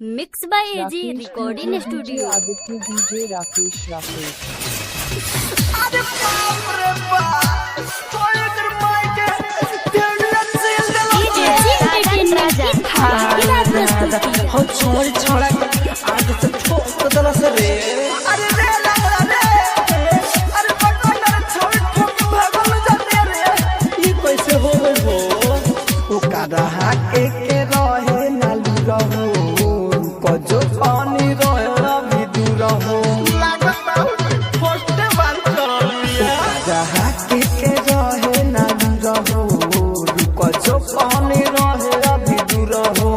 Mix by AG recording studio. Aditya DJ Rakesh Rakesh. अरे बाप रे बाप, कोई इधर माइक है, टेबल से डीजे राजा हो छोड़ छोड़ा आज से ठोक दला से रे। अरे रे लगा रे, अरे पकड़ रे छोड़ ठोक भागल जाते रे। ये कैसे हो गई हो? ओ कादा के रहे नालू रहो, को जो पानी रहे अभी दूर रहो। लागत फर्स्ट बार कर लिया। कादा के रहे नालू रहो, को जो पानी रहे अभी दूर रहो।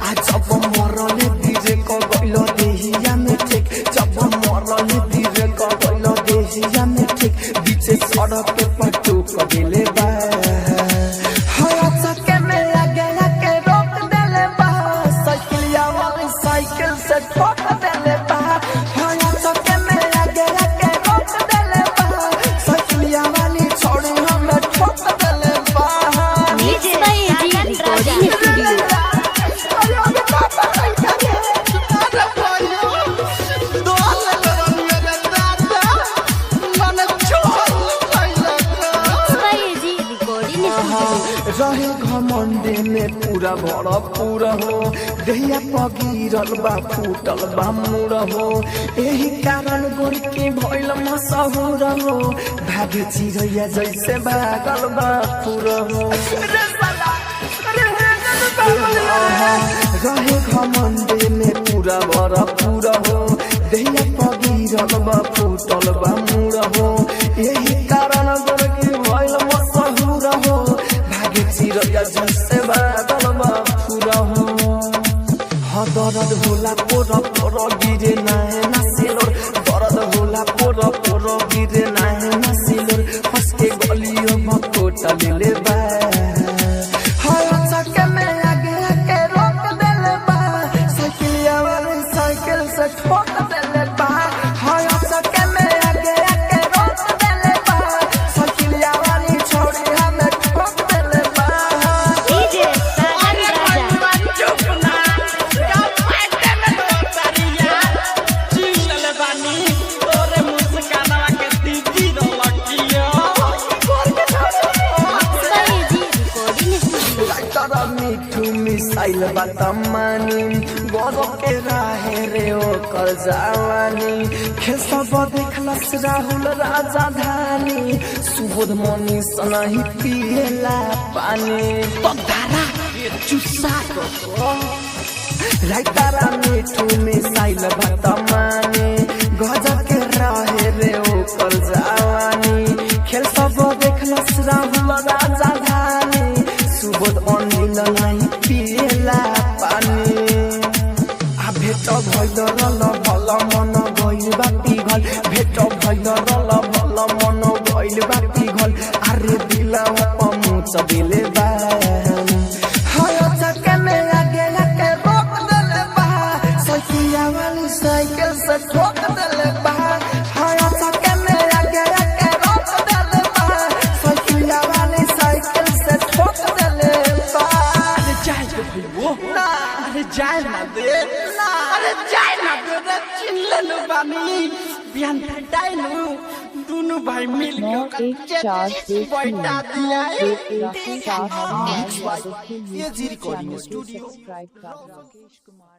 आज जब मरले धीरे को गइलो देहिया में ठीक, जब मरले धीरे को गइलो देहिया में ठीक, बीचे सड़क पे पटू को दिले बा। हया चक्के में लगे के रोक देले बा, साइकिलिया वाली साइकिल से ठोक देले बा। हया चक्के में लगे के रोक देले बा, साइकिलिया वाली छोड़ी हमें ठोक देले बा। Mix by AG recording studio. रहे घमंडे में पूरा भरपूर हो, दहिया पगिरल बा फूटल बा मुड़ हो। यही कारण गोर के भइल मशहूर हो, भागे चिड़ैया जैसे भागल बा फूर हो। रहे घमंडे में पूरा भरपूर हो, दहिया पगिरल बा फूटल बा मुड़ हो। यही कारण गोर के भइल मशहूर हो, चिड़ैया जैसे बादल बा पूरा हो। दर्द होला पोरा पोरा गिरे नाहे नासिलोर, दर्द होला पोरा पोरा गिरे नाहे नासिलोर। फंस के गलियों में कोटा ले बा। हया चक्के में आगे के रोक देले बा, साइकिलिया वाली साइकिल से ठोक देले बा। हया चक्के में आगे के रोक देले बा, साइकिलिया वाली छोड़ी हमें ठोक देले बा। डीजे मिठू मिसाइल बातमानी गौरव के राहे रे ओकर जवानी। खेसब देखलस राहुल राजा धानी, सुबोध मनी सनही पिएला पानी। पधारा चुस्सा राइतारा मिठू मिसाइल बातमानी गजब के राहे रे ओकर जवानी। खेल सब देखलस राहुल राजा धानी, सुबोध अनिल नहीं पिएला पानी। आ भेट भइल रल भल मन गइल बाटी घल, भेट भइल रल भल मन गइल बाटी घल। अरे दिला पमुच दिले बा। हया चक्के में आगे के रोक देले बा, साइकिलिया वाली साइकिल से ठोक देले बा। हया चक्के में आगे के रोक देले बा, साइकिलिया वाली साइकिल से ठोक देले बा। अरे जाए दे भइयो ना, अरे जाए ना दे ना, अरे जाए ना दे रे। चिल्लनु बानी बिहान डाइनु दोनों भाई मिल के बैठा दिया। राकेश ये जी रिकॉर्डिंग स्टूडियो। सब्सक्राइब कर राकेश कुमार।